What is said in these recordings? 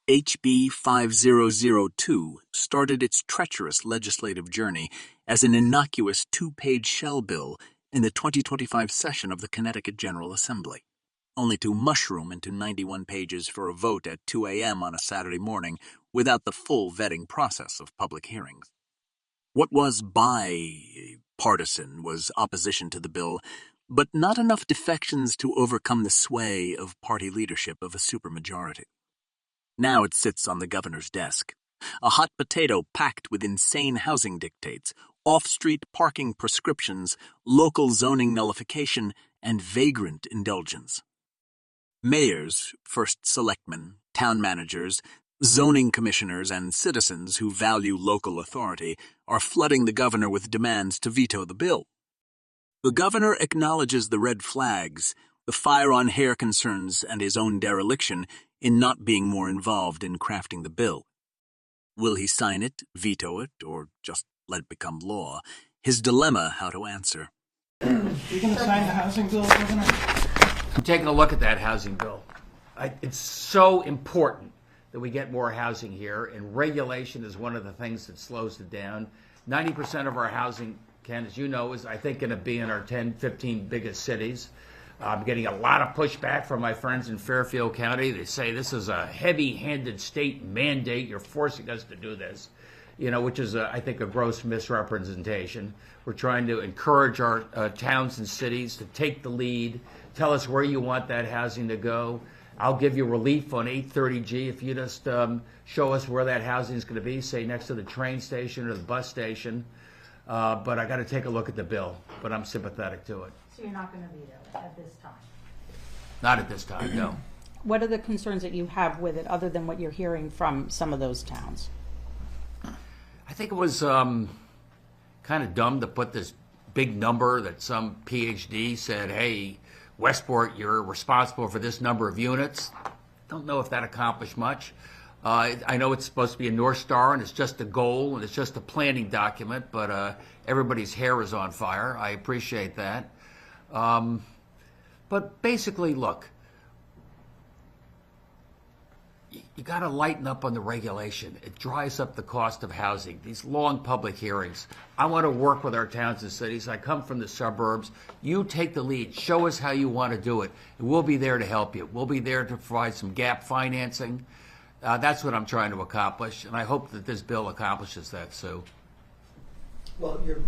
HB 5002 started its treacherous legislative journey as an innocuous two-page shell bill in the 2025 session of the Connecticut General Assembly, only to mushroom into 91 pages for a vote at 2 a.m. on a Saturday morning without the full vetting process of public hearings. What was bipartisan was opposition to the bill, but not enough defections to overcome the sway of party leadership of a supermajority. Now it sits on the governor's desk, a hot potato packed with insane housing dictates, off-street parking prescriptions, local zoning nullification, and vagrant indulgence. Mayors, first selectmen, town managers, zoning commissioners, and citizens who value local authority are flooding the governor with demands to veto the bill. The governor acknowledges the red flags, the fire-on-hair concerns, and his own dereliction in not being more involved in crafting the bill. Will he sign it, veto it, or just let it become law? His dilemma how to answer. You going to sign the housing bill, Governor? I'm taking a look at that housing bill. It's so important that we get more housing here, and regulation is one of the things that slows it down. 90% of our housing, Ken, as you know, is, I think, going to be in our 10, 15 biggest cities. I'm getting a lot of pushback from my friends in Fairfield County. They say this is a heavy-handed state mandate. You're forcing us to do this, which is, I think, a gross misrepresentation. We're trying to encourage our towns and cities to take the lead, tell us where you want that housing to go. I'll give you relief on 830G if you just show us where that housing is going to be, say next to the train station or the bus station. But I got to take a look at the bill, but I'm sympathetic to it. So you're not going to veto it at this time? Not at this time, no. What are the concerns that you have with it other than what you're hearing from some of those towns? I think it was kind of dumb to put this big number that some PhD said, hey, Westport, you're responsible for this number of units. Don't know if that accomplished much. I know it's supposed to be a North Star, and it's just a goal, and it's just a planning document, but everybody's hair is on fire. I appreciate that. But basically, look, you got to lighten up on the regulation. It dries up the cost of housing. These long public hearings. I want to work with our towns and cities. I come from the suburbs. You take the lead. Show us how you want to do it. And we'll be there to help you. We'll be there to provide some gap financing. That's what I'm trying to accomplish, and I hope that this bill accomplishes that, Sue. Well, your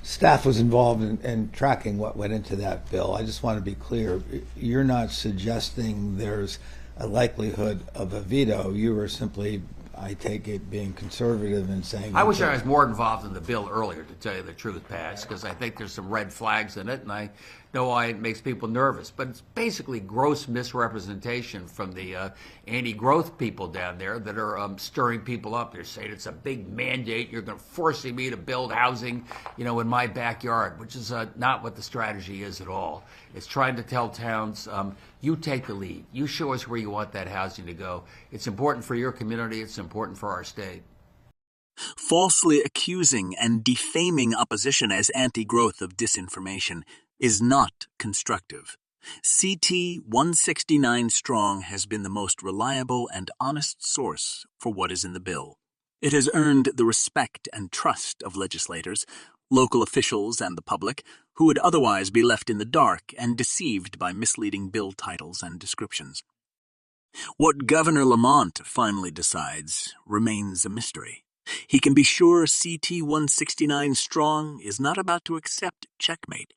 staff was involved in tracking what went into that bill. I just want to be clear. You're not suggesting there's a likelihood of a veto. You were simply, I take it, being conservative and saying... I wish I was more involved in the bill earlier, to tell you the truth, Pat, because I think there's some red flags in it, and I know why it makes people nervous. But it's basically gross misrepresentation from the anti-growth people down there that are stirring people up. They're saying it's a big mandate. You're going to forcing me to build housing, in my backyard, which is not what the strategy is at all. It's trying to tell towns, you take the lead. You show us where you want that housing to go. It's important for your community. It's important for our state. Falsely accusing and defaming opposition as anti-growth of disinformation is not constructive. CT 169 Strong has been the most reliable and honest source for what is in the bill. It has earned the respect and trust of legislators, local officials, and the public, who would otherwise be left in the dark and deceived by misleading bill titles and descriptions. What Governor Lamont finally decides remains a mystery. He can be sure CT 169 Strong is not about to accept checkmate.